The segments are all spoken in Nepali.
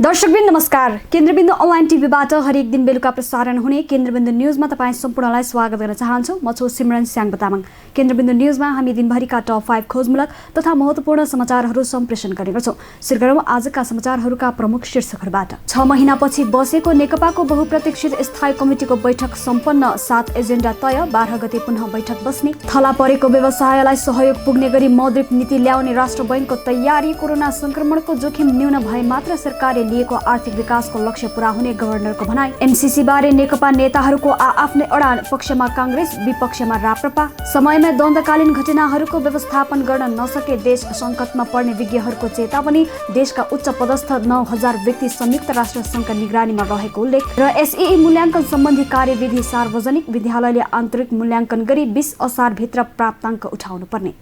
दर्शकबिन नमस्कार। केन्द्रबिन्दु अनलाइन टिभीबाट हरेक दिन बेलुका प्रसारण हुने केन्द्रबिन्दु न्यूजमा तपाईँ सम्पूर्णलाई स्वागत गर्न चाहन्छु। म छु सिमरन स्याङ तामाङ। केन्द्रबिन्दु न्यूजमा हामी दिनभरिका टप 5 खोजमूलक तथा महत्त्वपूर्ण समाचारहरू सम्प्रेषण गर्ने गर्छौं। सुरु गरौँ आजका समाचारहरूका प्रमुख शीर्षकहरूबाट। 6 महिनापछि बसेको नेकपाको बहुप्रतीक्षित स्थायी कमिटिको बैठक सम्पन्न। 7 एजेन्डा तय। 12 गते पुनः बैठक बस्ने। थला परेको व्यवसायलाई सहयोग पुग्ने गरी मौद्रिक नीति ल्याउने राष्ट्र बैंकको तयारी। कोरोना संक्रमणको जोखिम न्यून भए मात्र सरकारले लिएको आर्थिक विकासको लक्ष्य पूरा हुने गभर्नरको भनाई। एमसीसी बारे नेकपा नेताहरूको आफ्नै अडान। पक्षमा कांग्रेस, विपक्षमा राप्रपा। समयमा द्वन्द्वकालीन घटनाहरूको व्यवस्थापन गर्न नसके देश संकटमा पर्ने विज्ञहरूको चेतावनी। देशका उच्च पदस्थ 9000 व्यक्ति संयुक्त राष्ट्र संघका निगरानीमा रहेको उल्लेख। र एसईई मूल्याङ्कन सम्बन्धी कार्यविधि सार्वजनिक। विद्यालयले आन्तरिक मूल्याङ्कन गरी 20 असार भित्र प्राप्ताङ्क उठाउनु पर्ने।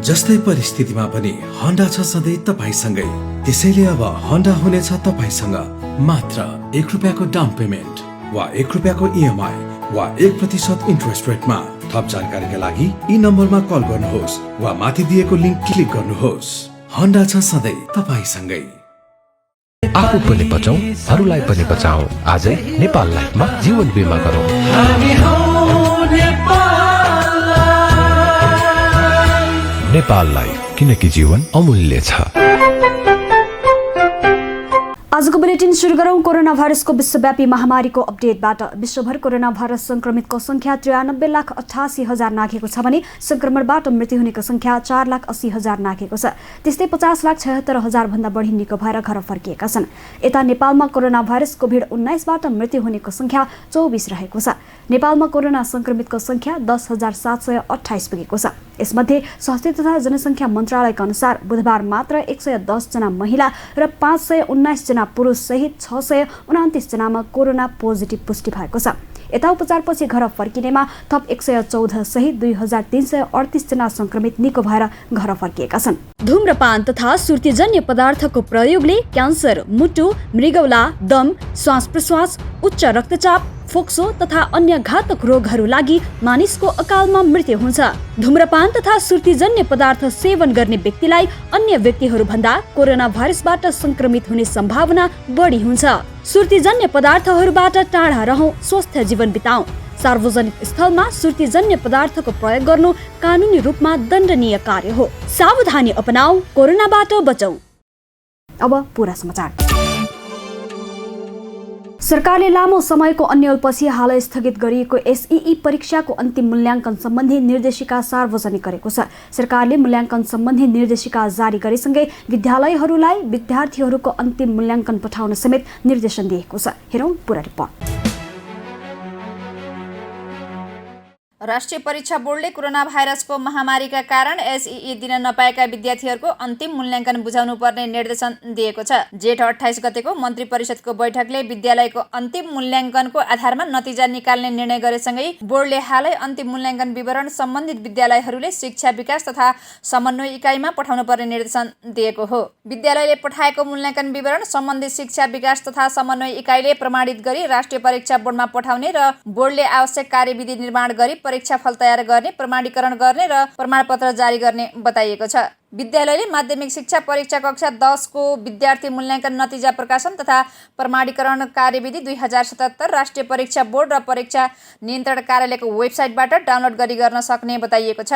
जस्तै परिस्थितिमा पनि होन्डा छ सधैँ तपाईसँगै। त्यसैले अब होन्डा हुनेछ तपाईसँग मात्र 1 रुपैयाँको डाउन पेमेन्ट वा 1 रुपैयाँको इएमआई वा 1% इन्ट्रेस्ट रेटमा। थप जानकारीका लागि यी नम्बरमा कल गर्नुहोस् वा माथि दिएको लिङ्क क्लिक गर्नुहोस्। होन्डा छ सधैँ तपाईसँगै। आफू पनि बचौं, अरूलाई पनि बचाऊ। आजै नेपाल लाइफमा जीवन बिमा गरौँ। नेपाल लाइफ, किनकि जीवन अमूल्य छ। आजको बुलेटिन सुरु गरौँ कोरोना भाइरसको विश्वव्यापी महामारीको अपडेटबाट। विश्वभर कोरोना भाइरस संक्रमितको संख्या 93,88,000 नाघेको छ भने संक्रमणबाट मृत्यु हुनेको संख्या 4,80,000 नाघेको छ। त्यस्तै 50,76,000 भन्दा बढी निको भएर घर फर्किएका छन्। यता नेपालमा कोरोना भाइरस कोभिड-19 बाट मृत्यु हुनेको संख्या 24 रहेको छ। नेपालमा कोरोना संक्रमितको संख्या 10,728 पुगेको छ। यसमध्ये स्वास्थ्य तथा जनसङ्ख्या मन्त्रालयका अनुसार बुधबार मात्र 110 जना महिला र 519 जना पुरुष सहित 629 जनामा कोरोना पोजिटिभ पुष्टि भएको छ। यता उपचारपछि घर फर्किनेमा थप 114 सहित 2338 जना संक्रमित निको भएर घर फर्किएका छन्। धूम्रपान तथा सुर्तीजन्य पदार्थको प्रयोगले क्यान्सर, मुटु, मृगौला, दम, श्वास प्रश्वास, उच्च रक्तचाप, फोक्सो तथा अन्य घातक रोगहरू लागि मानिसको अकालमा मृत्यु हुन्छ। धूम्रपान तथा सुर्तीजन्य पदार्थ सेवन गर्ने व्यक्तिलाई अन्य व्यक्तिहरू भन्दा कोरोना भाइरसबाट संक्रमित हुने सम्भावना बढी हुन्छ। सुर्तीजन्य पदार्थहरूबाट टाढा रहौं, स्वस्थ जीवन बिताऊ। सार्वजनिक स्थलमा सुर्तीजन्य पदार्थको प्रयोग गर्नु कानुनी रूपमा दण्डनीय कार्य हो। सावधानी अपनाऊ, कोरोनाबाट बचौं। अब पूरा समाचार। सरकारले लामो समयको अन्यलपछि हालै स्थगित गरिएको एसईई परीक्षाको अन्तिम मूल्याङ्कन सम्बन्धी निर्देशिका सार्वजनिक गरेको छ। सरकारले मूल्याङ्कन सम्बन्धी निर्देशिका जारी गरेसँगै विद्यालयहरूलाई विद्यार्थीहरूको अन्तिम मूल्याङ्कन पठाउन समेत निर्देशन दिएको छ। हेरौँ पूरा रिपोर्ट। राष्ट्रिय परीक्षा बोर्डले कोरोना भाइरसको महामारीका कारण एसईई दिन नपाएका विद्यार्थीहरूको अन्तिम मूल्याङ्कन बुझाउनु पर्ने निर्देशन दिएको छ। जेठ 28 गतेको मन्त्री परिषदको बैठकले विद्यालयको अन्तिम मूल्याङ्कनको आधारमा नतिजा निकाल्ने निर्णय गरेसँगै बोर्डले हालै अन्तिम मूल्याङ्कन विवरण सम्बन्धित विद्यालयहरूले शिक्षा विकास तथा समन्वय इकाइमा पठाउनु पर्ने निर्देशन दिएको हो। विद्यालयले पठाएको मूल्याङ्कन विवरण सम्बन्धित शिक्षा विकास तथा समन्वय इकाइले प्रमाणित गरी राष्ट्रिय परीक्षा बोर्डमा पठाउने र बोर्डले आवश्यक कार्यविधि निर्माण गरी परीक्षा फल तयार गर्ने, प्रमाणीकरण गर्ने र प्रमाणपत्र जारी गर्ने बताइएको छ। विद्यालयले माध्यमिक शिक्षा परीक्षा कक्षा 10 को विद्यार्थी मूल्याङ्कन नतिजा प्रकाशन तथा प्रमाणीकरण कार्यविधि 2077 राष्ट्रिय परीक्षा बोर्ड र परीक्षा नियन्त्रण कार्यालयको वेबसाइटबाट डाउनलोड गरी गर्न सक्ने बताइएको छ।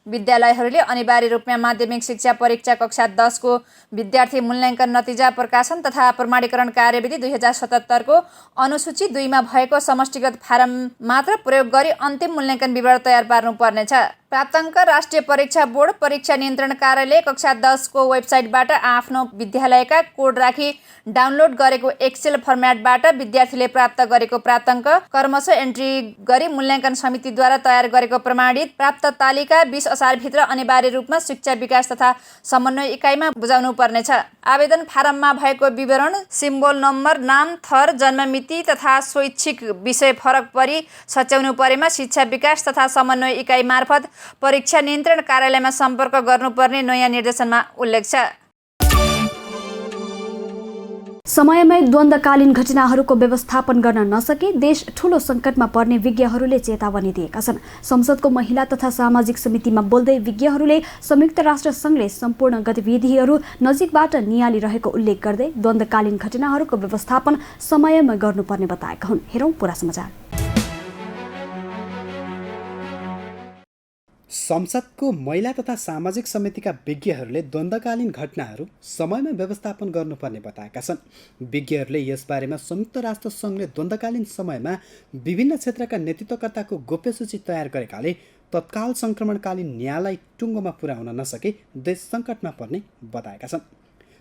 विद्यालयहरूले अनिवार्य रूपमा माध्यमिक शिक्षा परीक्षा कक्षा 10 को विद्यार्थी मूल्याङ्कन नतिजा प्रकाशन तथा प्रमाणीकरण कार्यविधि 2077 को अनुसूची 2 मा भएको समष्टिगत फारम मात्र प्रयोग गरी अन्तिम मूल्याङ्कन विवरण तयार पार्नु पर्नेछ। प्राप्ताङ्क राष्ट्रिय परीक्षा बोर्ड परीक्षा नियन्त्रण कार्यालय कक्षा 10 को वेबसाइटबाट आफ्नो विद्यालयका कोड राखी डाउनलोड गरेको एक्सेल फर्म्याटबाट विद्यार्थीले प्राप्त गरेको प्राप्ताङ्क क्रमशः एन्ट्री गरी मूल्याङ्कन समितिद्वारा तयार गरेको प्रमाणित प्राप्त तालिका 20 असार भित्र अनिवार्य रूपमा शिक्षा विकास तथा समन्वय इकाइमा बुझाउनु पर्नेछ। आवेदन फारममा भएको विवरण, सिम्बोल नम्बर, नाम, थर, जन्ममिति तथा स्वैच्छिक विषय फरक परी सच्याउनु परेमा शिक्षा विकास तथा समन्वय इकाइ मार्फत परीक्षा नियन्त्रण कार्यालयमा सम्पर्क गर्नुपर्ने नयाँ निर्देशनमा उल्लेख छ। समयमै द्वन्द्वकालीन घटनाहरूको व्यवस्थापन गर्न नसके देश ठूलो सङ्कटमा पर्ने विज्ञहरूले चेतावनी दिएका छन्। संसदको महिला तथा सामाजिक समितिमा बोल्दै विज्ञहरूले संयुक्त राष्ट्र सङ्घले सम्पूर्ण गतिविधिहरू नजिकबाट नियालिरहेको उल्लेख गर्दै द्वन्द्वकालीन घटनाहरूको व्यवस्थापन समयमै गर्नुपर्ने बताएका हुन्। हेरौँ पुरा समाचार। संसदको महिला तथा सामाजिक समितिका विज्ञहरूले द्वन्द्वकालीन घटनाहरू समयमा व्यवस्थापन गर्नुपर्ने बताएका छन्। विज्ञहरूले यसबारेमा संयुक्त राष्ट्र सङ्घले द्वन्द्वकालीन समयमा विभिन्न क्षेत्रका नेतृत्वकर्ताको गोप्य सूची तयार गरेकाले तत्काल सङ्क्रमणकालीन न्यायलाई टुङ्गोमा पुर्याउन नसके देश सङ्कटमा पर्ने बताएका छन्।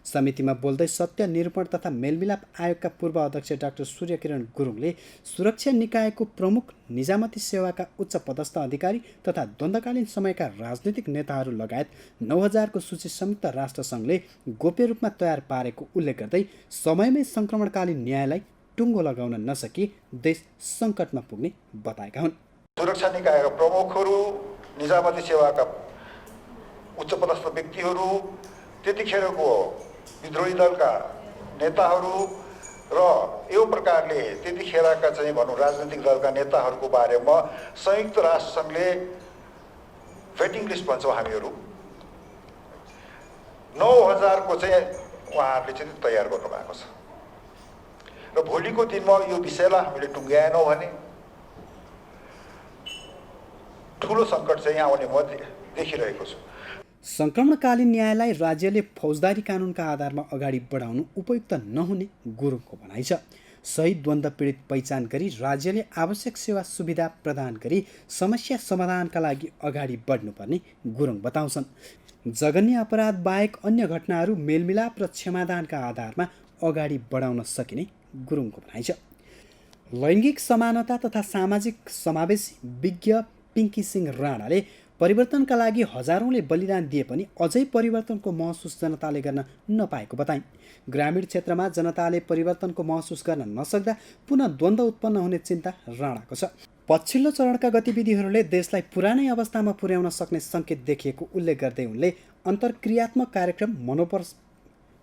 समितिमा बोल्दै सत्य निरूपण तथा मेलमिलाप आयोगका पूर्व अध्यक्ष डाक्टर सूर्यकिरण गुरुङले सुरक्षा निकायको प्रमुख, निजामती सेवाका उच्च पदस्थ अधिकारी तथा द्वन्द्वकालीन समयका राजनीतिक नेताहरू लगायत 9000 को सूची संयुक्त राष्ट्र सङ्घले गोप्य रूपमा तयार पारेको उल्लेख गर्दै समयमै सङ्क्रमणकालीन न्यायलाई टुङ्गो लगाउन नसकी देश सङ्कटमा पुग्ने बताएका हुन्। सुरक्षा निकायका प्रमुखहरू, निजामती सेवाका उच्च पदस्थ व्यक्तिहरू, त्यतिखेरको विद्रोही दलका नेताहरू र यो प्रकारले त्यतिखेरका चाहिँ भनौँ राजनीतिक दलका नेताहरूको बारेमा संयुक्त राष्ट्र सङ्घले भेटिङ लिस्ट भन्छौँ हामीहरू 9000 को चाहिँ उहाँहरूले चाहिँ तयार गर्नुभएको छ र भोलिको दिनमा यो विषयलाई हामीले टुङ्ग्याएनौँ भने ठुलो सङ्कट चाहिँ आउने म देखिरहेको छु। सङ्क्रमणकालीन न्यायलाई राज्यले फौजदारी कानुनका आधारमा अगाडि बढाउनु उपयुक्त नहुने गुरुङको भनाइ छ। सही द्वन्द्व पीडित पहिचान गरी राज्यले आवश्यक सेवा सुविधा प्रदान गरी समस्या समाधानका लागि अगाडि बढ्नुपर्ने गुरुङ बताउँछन्। जघन्य अपराध बाहेक अन्य घटनाहरू मेलमिलाप र क्षमादानका आधारमा अगाडि बढाउन सकिने गुरुङको भनाइ छ। लैङ्गिक समानता तथा सामाजिक समावेश विज्ञ पिङ्की सिंह राणाले परिवर्तनका लागि हजारौँले बलिदान दिए पनि अझै परिवर्तनको महसुस जनताले गर्न नपाएको बताइन्। ग्रामीण क्षेत्रमा जनताले परिवर्तनको महसुस गर्न नसक्दा पुनः द्वन्द्व उत्पन्न हुने चिन्ता राणाको छ। पछिल्लो चरणका गतिविधिहरूले देशलाई पुरानै अवस्थामा पुर्याउन सक्ने सङ्केत देखिएको उल्लेख गर्दै उनले अन्तर्क्रियात्मक कार्यक्रम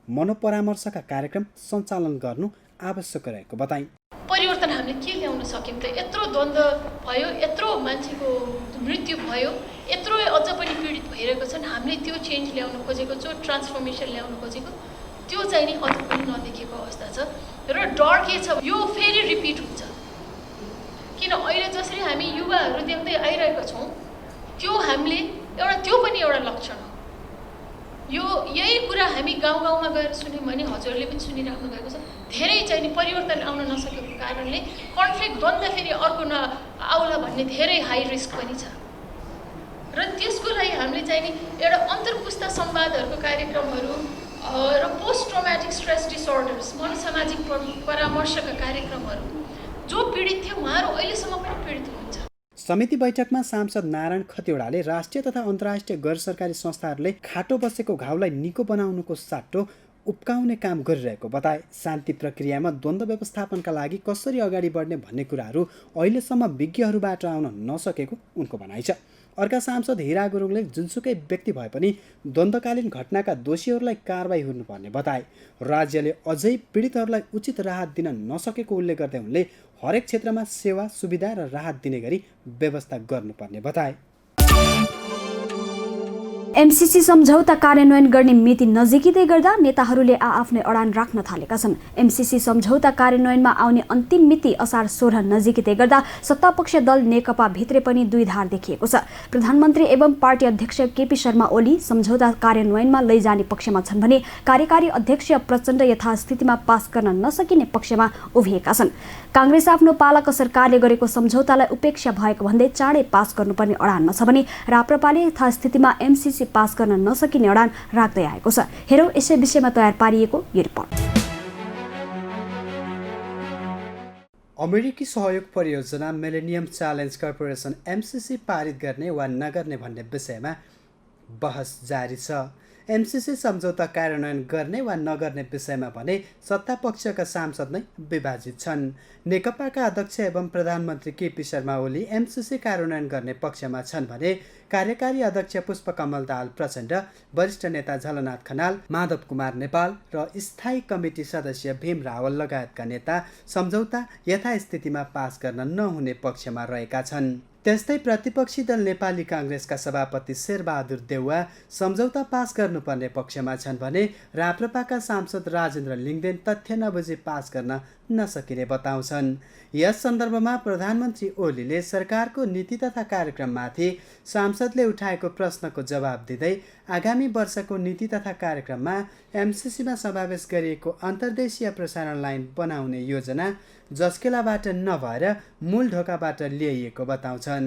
मनोपरामर्शका कार्यक्रम सञ्चालन गर्नु आवश्यक रहेको बताइन्। परिवर्तन हामीले के ल्याउन सक्यौँ त? यत्रो द्वन्द्व भयो, यत्रो मान्छेको मृत्यु भयो, यत्रो अझ पनि पीडित भइरहेको छन्। हामीले त्यो चेन्ज ल्याउन खोजेको छौँ, ट्रान्सफर्मेसन ल्याउन खोजेको, त्यो चाहिँ नि अझ पनि नदेखेको अवस्था छ। र डर के छ, यो फेरि रिपिट हुन्छ। किन अहिले जसरी हामी युवाहरू देख्दै आइरहेका छौँ, त्यो हामीले त्यो पनि एउटा लक्षण हो। यही कुरा हामी गाउँ गाउँमा गएर सुन्यौँ भने हजुरले पनि सुनिराख्नु भएको छ। धेरै चाहिँ नि परिवर्तन आउन नसकेको कारणले कन्फ्लिक्ट द्वन्द्व फेरि अर्को नआउला भन्ने धेरै हाई रिस्क पनि छ। र त्यसको लागि हामीले चाहिँ नि एउटा अन्तर्पुस्ता संवादहरूको कार्यक्रमहरू र पोस्ट ट्रोमेटिक स्ट्रेस डिसअर्डर्स मनोसामाजिक परामर्शका कार्यक्रमहरू, जो पीडित थियो उहाँहरू अहिलेसम्म पनि पीडित हुनुहुन्छ। समिति बैठकमा सांसद नारायण खतिवडाले राष्ट्रिय तथा अन्तर्राष्ट्रिय गैर सरकारी संस्थाहरूले खाटो बसेको घाउलाई निको बनाउनुको साटो उप्काउने काम गरिरहेको बताए। शान्ति प्रक्रियामा द्वन्द्व व्यवस्थापनका लागि कसरी अगाडि बढ्ने भन्ने कुराहरू अहिलेसम्म विज्ञहरूबाट आउन नसकेको उनको भनाइ छ। अर्का सांसद हिरा गुरुङले जुनसुकै व्यक्ति भए पनि द्वन्द्वकालीन घटनाका दोषीहरूलाई कारबाही हुनुपर्ने बताए। राज्यले अझै पीडितहरूलाई उचित राहत दिन नसकेको उल्लेख गर्दै उनले हरेक क्षेत्रमा सेवा सुविधा र राहत दिने गरी व्यवस्था गर्नुपर्ने बताए। एमसीसी सम्झौता कार्यान्वयन गर्ने मिति नजिकिँदै गर्दा नेताहरूले आआफ्नै अडान राख्न थालेका छन्। एमसीसी सम्झौता कार्यान्वयनमा आउने अन्तिम मिति असार 16 नजिकिँदै गर्दा सत्तापक्ष दल नेकपा भित्रै पनि दुईधार देखिएको छ। प्रधानमन्त्री एवं पार्टी अध्यक्ष केपी शर्मा ओली सम्झौता कार्यान्वयनमा लैजाने पक्षमा छन् भने कार्यकारी अध्यक्ष प्रचण्ड यथास्थितिमा पास गर्न नसकिने पक्षमा उभिएका छन्। काङ्ग्रेस आफ्नो पालाको सरकारले गरेको सम्झौतालाई उपेक्षा भएको भन्दै चाँडै पास गर्नुपर्ने अडानमा छ भने राप्रपाले यथास्थितिमा एमसीसी पास गर्न नसकिने अडान राख्दै आएको छ। हेरौँ यसै विषयमा तयार पारिएको यो रिपोर्ट। अमेरिकी सहयोग परियोजना मिलेनियम च्यालेन्ज कर्पोरेसन एमसीसी पारित गर्ने वा नगर्ने भन्ने विषयमा बहस जारी छ। एमसीसी सम्झौता कार्यान्वयन गर्ने वा नगर्ने विषयमा भने सत्ता पक्षका सांसद नै विभाजित छन्। नेकपाका अध्यक्ष एवं प्रधानमन्त्री केपी शर्मा ओली एमसीसी कार्यान्वयन गर्ने पक्षमा छन् भने कार्यकारी अध्यक्ष पुष्पकमल दाहाल प्रचण्ड, वरिष्ठ नेता झलनाथ खनाल, माधव कुमार नेपाल र स्थायी कमिटी सदस्य भीम रावल लगायतका नेता सम्झौता यथास्थितिमा पास गर्न नहुने पक्षमा रहेका छन्। त्यस्तै प्रतिपक्षी दल नेपाली काङ्ग्रेसका सभापति शेरबहादुर देउवा सम्झौता पास गर्नुपर्ने पक्षमा छन् भने राप्रपाका सांसद राजेन्द्र लिङ्गदेन तथ्य नबुझी पास गर्न नसकिने बताउँछन्। यस सन्दर्भमा प्रधानमन्त्री ओलीले सरकारको नीति तथा कार्यक्रममाथि सांसदले उठाएको प्रश्नको जवाब दिँदै आगामी वर्षको नीति तथा कार्यक्रममा एमसीसीमा समावेश गरिएको अन्तर्देशीय प्रसारण लाइन बनाउने योजना जस्केलाबाट नभएर मूल ढोकाबाट ल्याइएको बताउँछन्।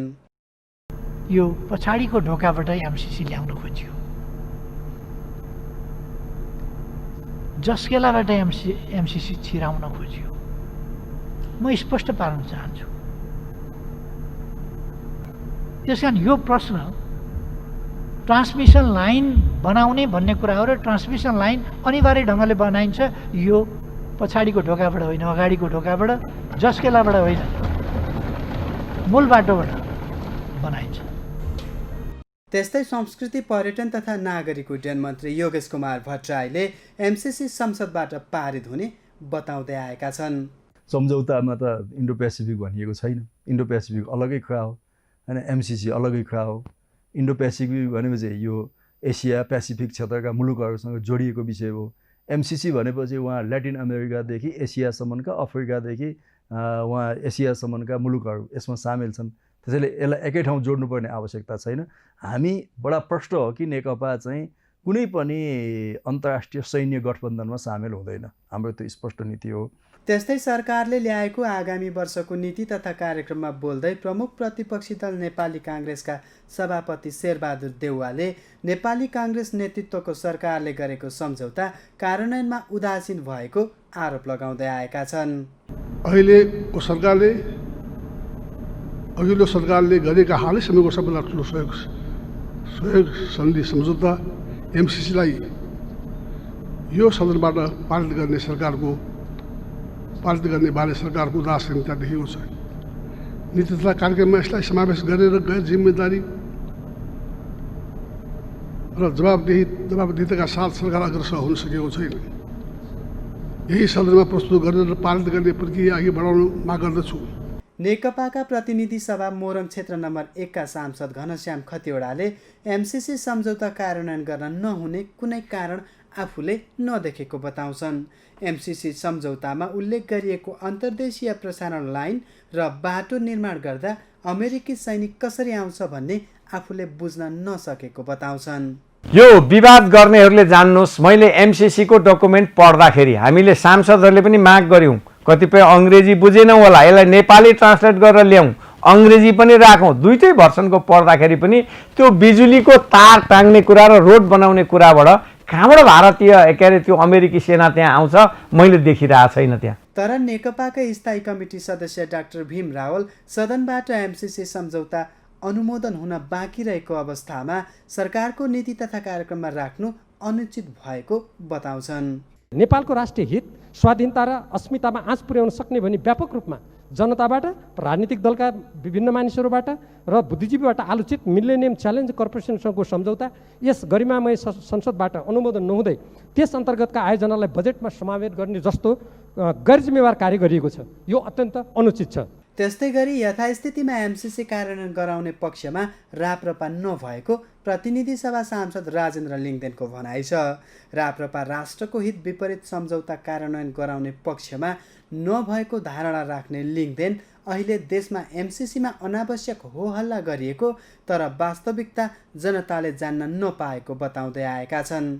यो पछाडिको ढोकाबाट एमसीसी ल्याउन खोजियो, जस्केलाबाट एमसीसी छिराउन खोजियो। म स्पष्ट पार्न चाहन्छु। त्यसकारण यो प्रश्न ट्रान्समिसन लाइन बनाउने भन्ने कुरा हो र ट्रान्समिसन लाइन अनिवार्य ढङ्गले बनाइन्छ। यो पछाडिको ढोकाबाट होइन, अगाडिको ढोकाबाट, जस्केलाबाट होइन, मूल बाटोबाट बनाइन्छ। त्यस्तै संस्कृति पर्यटन तथा नागरिक उड्डयन मन्त्री योगेश कुमार भट्टराईले एमसीसी संसदबाट पारित हुने बताउँदै आएका छन्। सम्झौतामा त इन्डो पेसिफिक भनिएको छैन। इन्डो पेसिफिक अलग्गै कुरा हो होइन, एमसीसी अलग्गै कुरा हो। इन्डो पेसिफिक भनेपछि यो एसिया पेसिफिक क्षेत्रका मुलुकहरूसँग जोडिएको विषय हो। एमसीसी भनेपछि वहाँ ल्याटिन अमेरिकादेखि एसियासम्मका, अफ्रिकादेखि वहाँ एसियासम्मका मुलुकहरू यसमा सामेल छन्। त्यसैले यसलाई एकै ठाउँ जोड्नुपर्ने आवश्यकता छैन। हामी बडा प्रष्ट हो कि नेकपा चाहिँ कुनै पनि अन्तर्राष्ट्रिय सैन्य गठबन्धनमा सामेल हुँदैन। हाम्रो त्यो स्पष्ट नीति हो। त्यस्तै सरकारले ल्याएको आगामी वर्षको नीति तथा कार्यक्रममा बोल्दै प्रमुख प्रतिपक्षी दल नेपाली काङ्ग्रेसका सभापति शेरबहादुर देउवाले नेपाली काङ्ग्रेस नेतृत्वको सरकारले गरेको सम्झौता कार्यान्वयनमा उदासीन भएको आरोप लगाउँदै आएका छन्। अहिलेको सरकारले अघिल्लो सरकारले गरेका हालैसम्मको सबैभन्दा ठुलो सहयोग सन्धि सम्झौता एमसीसीलाई यो सदनबाट पारित गर्ने बारे सरकारको उदासीनता देखेको छ। नीति तथा कार्यक्रममा यसलाई समावेश गरेर गैर जिम्मेदारी र जवाबदेहिताका साथ सरकार अग्रसर हुन सकेको छैन। यही सदनमा प्रस्तुत गरेर पारित गर्ने प्रक्रिया अघि बढाउन माग गर्दछु। नेकपाका प्रतिनिधि सभा मोरङ क्षेत्र नम्बर 1 का सांसद घनश्याम खतिवडाले एमसीसी सम्झौता कार्यान्वयन गर्न नहुने कुनै कारण आफूले नदेखेको बताउँछन्। एमसीसी सम्झौतामा उल्लेख गरिएको अन्तर्देशीय प्रसारण लाइन र बाटो निर्माण गर्दा अमेरिकी सैनिक कसरी आउँछ भन्ने आफूले बुझ्न नसकेको बताउँछन्। यो विवाद गर्नेहरूले जान्नुहोस्, मैले एमसीसी को डकुमेन्ट पढ्दाखेरि हामीले सांसदहरूले पनि माग गर्यौँ, कतिपय अङ्ग्रेजी बुझेनौँ होला, यसलाई नेपाली ट्रान्सलेट गरेर ल्याउँ, अङ्ग्रेजी पनि राखौँ। दुईटै भर्सनको पढ्दाखेरि पनि त्यो बिजुलीको तार टाङ्ने कुरा र रोड बनाउने कुराबाट कहाँबाट भारतीय के अरे त्यो अमेरिकी सेना त्यहाँ आउँछ मैले देखिरहेको छैन त्यहाँ। तर नेकपाका स्थायी कमिटी सदस्य डाक्टर भीम रावल सदनबाट एमसीसी सम्झौता अनुमोदन हुन बाँकी रहेको अवस्थामा सरकारको नीति तथा कार्यक्रममा राख्नु अनुचित भएको बताउँछन्। नेपालको राष्ट्रिय हित, स्वाधीनता र अस्मितामा आँच पुर्याउन सक्ने भनी व्यापक रूपमा जनताबाट, राजनीतिक दलका विभिन्न मानिसहरूबाट र बुद्धिजीवीबाट आलोचित मिलेनियम च्यालेन्ज कर्पोरेसनसँगको सम्झौता यस गरिमामय संसदबाट अनुमोदन नहुँदै त्यस अन्तर्गतका आयोजनालाई बजेटमा समावेश गर्ने जस्तो गैर जिम्मेवार कार्य गरिएको छ। यो अत्यन्त अनुचित छ। त्यस्तै गरी यथास्थितिमा एमसीसी कार्यान्वयन गराउने पक्षमा राप्रपा नभएको प्रतिनिधि सभा सांसद राजेन्द्र लिङ्गदेनको भनाइ छ। राप्रपा राष्ट्रको हित विपरीत सम्झौता कार्यान्वयन गराउने पक्षमा नभएको धारणा राख्ने लिङ्गदेन अहिले देशमा एमसीसीमा अनावश्यक होहल्ला गरिएको तर वास्तविकता जनताले जान्न नपाएको बताउँदै आएका छन्।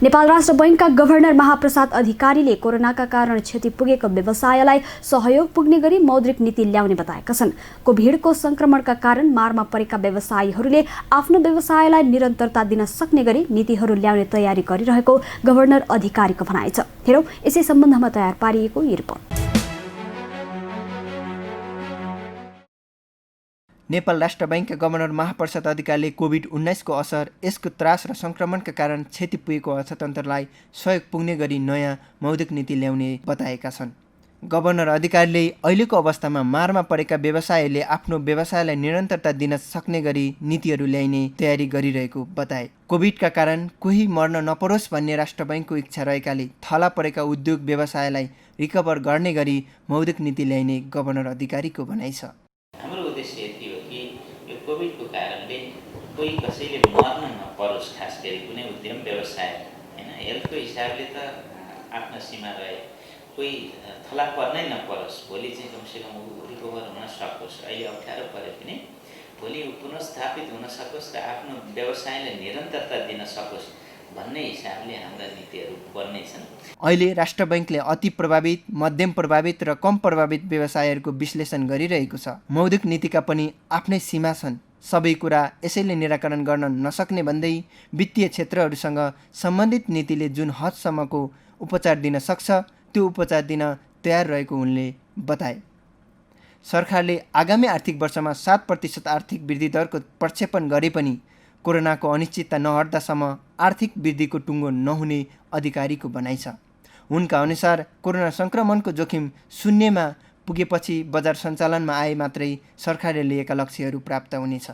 नेपाल राष्ट्र बैंकका गभर्नर महाप्रसाद अधिकारीले कोरोनाका कारण क्षति पुगेको व्यवसायलाई सहयोग पुग्ने गरी मौद्रिक नीति ल्याउने बताएका छन्। कोभिडको संक्रमणका कारण मारमा परेका व्यवसायीहरूले आफ्नो व्यवसायलाई निरन्तरता दिन सक्ने गरी नीतिहरू ल्याउने तयारी गरिरहेको गभर्नर अधिकारीको भनाइ छ। हेरौँ यसै सम्बन्धमा तयार पारिएको यो रिपोर्ट। नेपाल राष्ट्र बैंकका गभर्नर महाप्रसाद अधिकारीले कोभिड-19 को असर, यसको त्रास र सङ्क्रमणका कारण क्षति पुगेको अर्थतन्त्रलाई सहयोग पुग्ने गरी नयाँ मौद्रिक नीति ल्याउने बताएका छन्। गभर्नर अधिकारीले अहिलेको अवस्थामा मारमा परेका व्यवसायहरूले आफ्नो व्यवसायलाई निरन्तरता दिन सक्ने गरी नीतिहरू ल्याइने तयारी गरिरहेको बताए। कोभिडका कारण कोही मर्न नपरोस् भन्ने राष्ट्र बैंकको इच्छा रहेकाले थला परेका उद्योग व्यवसायलाई रिकभर गर्ने गरी मौद्रिक नीति ल्याइने गभर्नर अधिकारीको भनाइ छ। हाम्रो उद्देश्य यति हो कि यो कोभिडको कारणले कोही कसैले मर्न नपरोस्, खास गरी कुनै उद्यम व्यवसाय हैन, हेल्थको हिसाबले त आफ्नो सीमा रहे, कोही थला पर्नै नपरोस्, भोलि चाहिँ कमसेकम रिकभर हुन सकोस्, अहिले अप्ठ्यारो परे पनि भोलि पुनर्स्थापित हुन सकोस् र आफ्नो व्यवसायलाई निरन्तरता दिन सकोस् भन्ने हिसाबले हाम्रा नीतिहरू बन्नेछन्। अहिले राष्ट्र बैंकले अति प्रभावित, मध्यम प्रभावित र कम प्रभावित व्यवसायहरूको विश्लेषण गरिरहेको छ। मौद्रिक नीतिका पनि आफ्नै सीमा छन्। सबै कुरा यसैले निराकरण गर्न नसक्ने भन्दै वित्तीय क्षेत्रहरूसँग सम्बन्धित नीतिले जुन हदसम्मको उपचार दिन सक्छ त्यो उपचार दिन तयार रहेको उनले बताए। सरकारले आगामी आर्थिक वर्षमा 7% आर्थिक वृद्धि दरको प्रक्षेपण गरे पनि कोरोनाको अनिश्चितता नहट्दासम्म आर्थिक वृद्धिको टुङ्गो नहुने अधिकारीको भनाइ छ। उनका अनुसार कोरोना सङ्क्रमणको जोखिम शून्यमा पुगेपछि बजार सञ्चालनमा आए मात्रै सरकारले लिएका लक्ष्यहरू प्राप्त हुनेछ।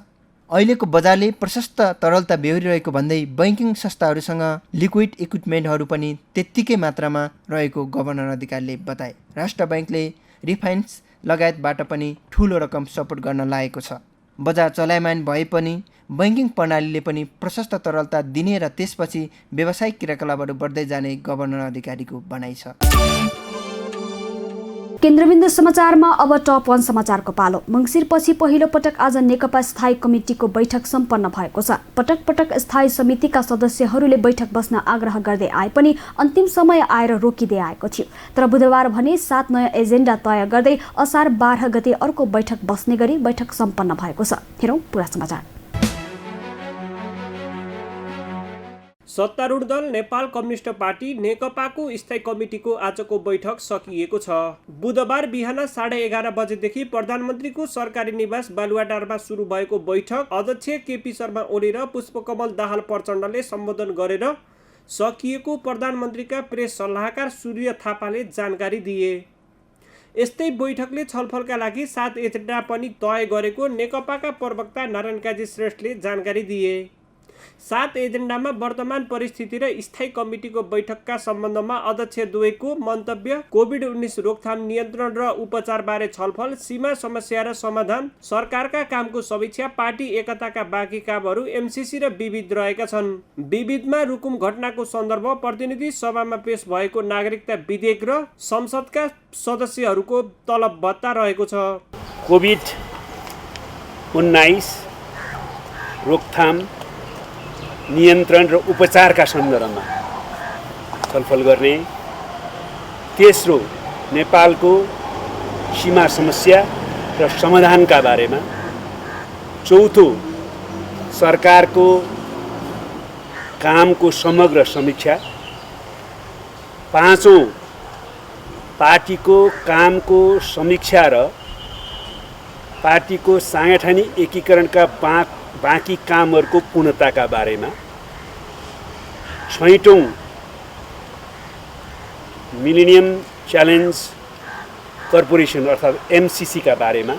अहिलेको बजारले प्रशस्त तरलता बेहोरिरहेको भन्दै बैंकिङ संस्थाहरूसँग लिक्विड इक्विपमेन्टहरू पनि त्यत्तिकै मात्रामा रहेको गभर्नर अधिकारीले बताए। राष्ट्र बैंकले रिफाइन्स लगायतबाट पनि ठूलो रकम सपोर्ट गर्न लागेको छ। बजार चलायमान भए पनि बैंकिङ प्रणालीले पनि प्रशस्त तरलता दिने र त्यसपछि व्यावसायिक क्रियाकलापहरू बढ्दै जाने गभर्नर अधिकारीको भनाइ छ। केन्द्रबिन्दु समाचारमा अब टप 1 समाचारको पालो। मङ्सिरपछि पहिलो पटक आज नेकपा स्थायी कमिटीको बैठक सम्पन्न भएको छ। पटक पटक स्थायी समितिका सदस्यहरूले बैठक बस्न आग्रह गर्दै आए पनि अन्तिम समय आएर रोकिँदै आएको थियो। तर बुधबार भने 7 नयाँ एजेन्डा तय गर्दै असार 12 गते अर्को बैठक बस्ने गरी बैठक सम्पन्न भएको छ। हेरौँ पुरा समाचार। सत्तारूढ दल नेपाल कम्युनिस्ट पार्टी नेकपाको स्थायी कमिटीको आजको बैठक सकिएको छ। बुधबार बिहान 11:30 बजेदेखि प्रधानमन्त्रीको सरकारी निवास बालुवाटारमा सुरु भएको बैठक अध्यक्ष केपी शर्मा ओली र पुष्पकमल दाहाल प्रचण्डले सम्बोधन गरेर सकिएको प्रधानमन्त्रीका प्रेस सल्लाहकार सूर्य थापाले जानकारी दिए। यस्तै बैठकले छलफलका लागि 7 एजेन्डा पनि तय गरेको नेकपाका प्रवक्ता नारायण काजी श्रेष्ठले जानकारी दिए। 7 एजेन्डामा वर्तमान परिस्थिति र स्थायी कमिटीको बैठकका सम्बन्धमा अध्यक्ष द्वयको मन्तव्य, कोभिड-19 रोकथाम, नियन्त्रण र उपचारबारे छलफल, सीमा समस्या र समाधान, सरकारका कामको समीक्षा, पार्टी एकताका बाँकी कामहरू, एमसीसी र विविध रहेका छन्। विविधमा रुकुम घटनाको सन्दर्भ, प्रतिनिधि सभामा पेश भएको नागरिकता विधेयक र संसदका सदस्यहरूको तलब भत्ता रहेको छ। कोभिड-19 रोकथाम, नियन्त्रण र उपचारका सन्दर्भमा छलफल गर्ने, तेस्रो नेपालको सीमा समस्या र समाधानका बारेमा, चौथो सरकारको कामको समग्र समीक्षा, पाँचौं पार्टीको कामको समीक्षा र पार्टीको सांगठनिक एकीकरणका बाँकी कामहरूको पूर्णताका बारेमा, छैटौं मिलेनियम च्यालेन्ज कर्पोरेसन अर्थात् एमसीसीका बारेमा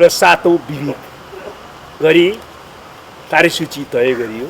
र सातौं विविध गरी कार्यसूची तय गरियो।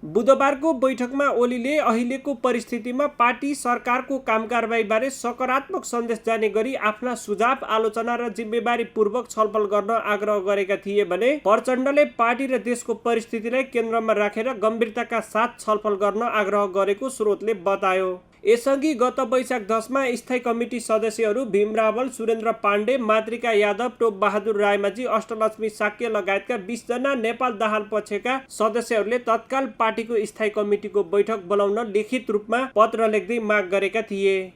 बुधबारको बैठकमा ओलीले अहिलेको परिस्थितिमा पार्टी सरकारको कामकारबाहीबारे सकारात्मक सन्देश जाने गरी आफ्ना सुझाव, आलोचना र जिम्मेवारीपूर्वक छलफल गर्न आग्रह गरेका थिए भने प्रचण्डले पार्टी र देशको परिस्थितिलाई केन्द्रमा राखेर गम्भीरताका साथ छलफल गर्न आग्रह गरेको स्रोतले बतायो। यसअघि गत वैशाख 10मा स्थायी कमिटी सदस्यहरू भीम रावल, सुरेन्द्र पाण्डे, मातृका यादव, टोप बहादुर रायमाझी, अष्टलक्ष्मी साक्य लगायतका 20 जना नेपाल दाहाल पक्षका सदस्यहरूले तत्काल पार्टीको स्थायी कमिटीको बैठक बोलाउन लिखित रूपमा पत्र लेख्दै माग गरेका थिए।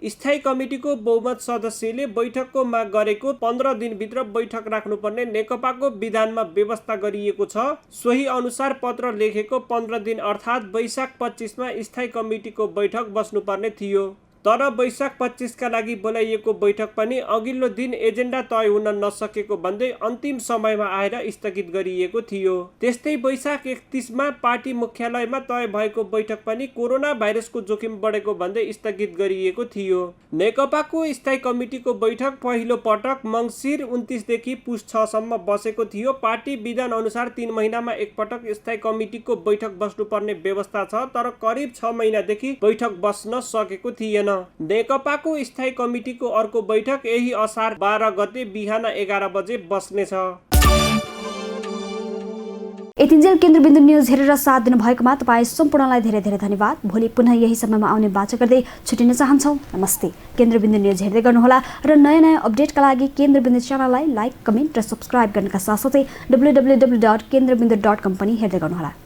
स्थायी कमिटीको बहुमत सदस्यले बैठकको माग गरेको 15 दिनभित्र बैठक राख्नुपर्ने नेकपाको विधानमा व्यवस्था गरिएको छ। सोही अनुसार पत्र लेखेको 15 दिन अर्थात् वैशाख 25मा स्थायी कमिटीको बैठक बस्नुपर्ने थियो। तर वैशाख 25 का लागि बोलाइएको बैठक पनि अघिल्लो दिन एजेन्डा तय हुन नसकेको भन्दै अन्तिम समयमा आएर स्थगित गरिएको थियो। त्यस्तै वैशाख 31 मा पार्टी मुख्यालयमा तय भएको बैठक पनि कोरोना भाइरसको जोखिम बढेको भन्दै स्थगित गरिएको थियो। नेकपाको स्थायी कमिटीको बैठक पहिलो पटक मङ्सिर 29 देखि पुस 6 सम्म बसेको थियो। पार्टी विधान अनुसार 3 महिनामा एकपटक स्थायी कमिटीको बैठक बस्नुपर्ने व्यवस्था छ, तर करिब 6 महिनादेखि बैठक बस्न सकेको थिएन। नेकपाको स्थायी कमिटीको अर्को बैठक यही असार 12 गते बिहान 11 बजे बस्नेछ। यतिन्जेल केन्द्रबिन्दु न्युज हेरेर साथ दिनुभएकोमा तपाईँ सम्पूर्णलाई धेरै धेरै धन्यवाद। भोलि पुनः यही समयमा आउने बाचा गर्दै छुटिन चाहन्छौँ। नमस्ते। केन्द्रबिन्दु न्युज हेर्दै गर्नुहोला र नयाँ अपडेटका लागि केन्द्रबिन्दु च्यानललाई लाइक, कमेन्ट र सब्स्क्राइब गर्नका साथसाथै www.kendrabindu.com पनि हेर्दै गर्नुहोला।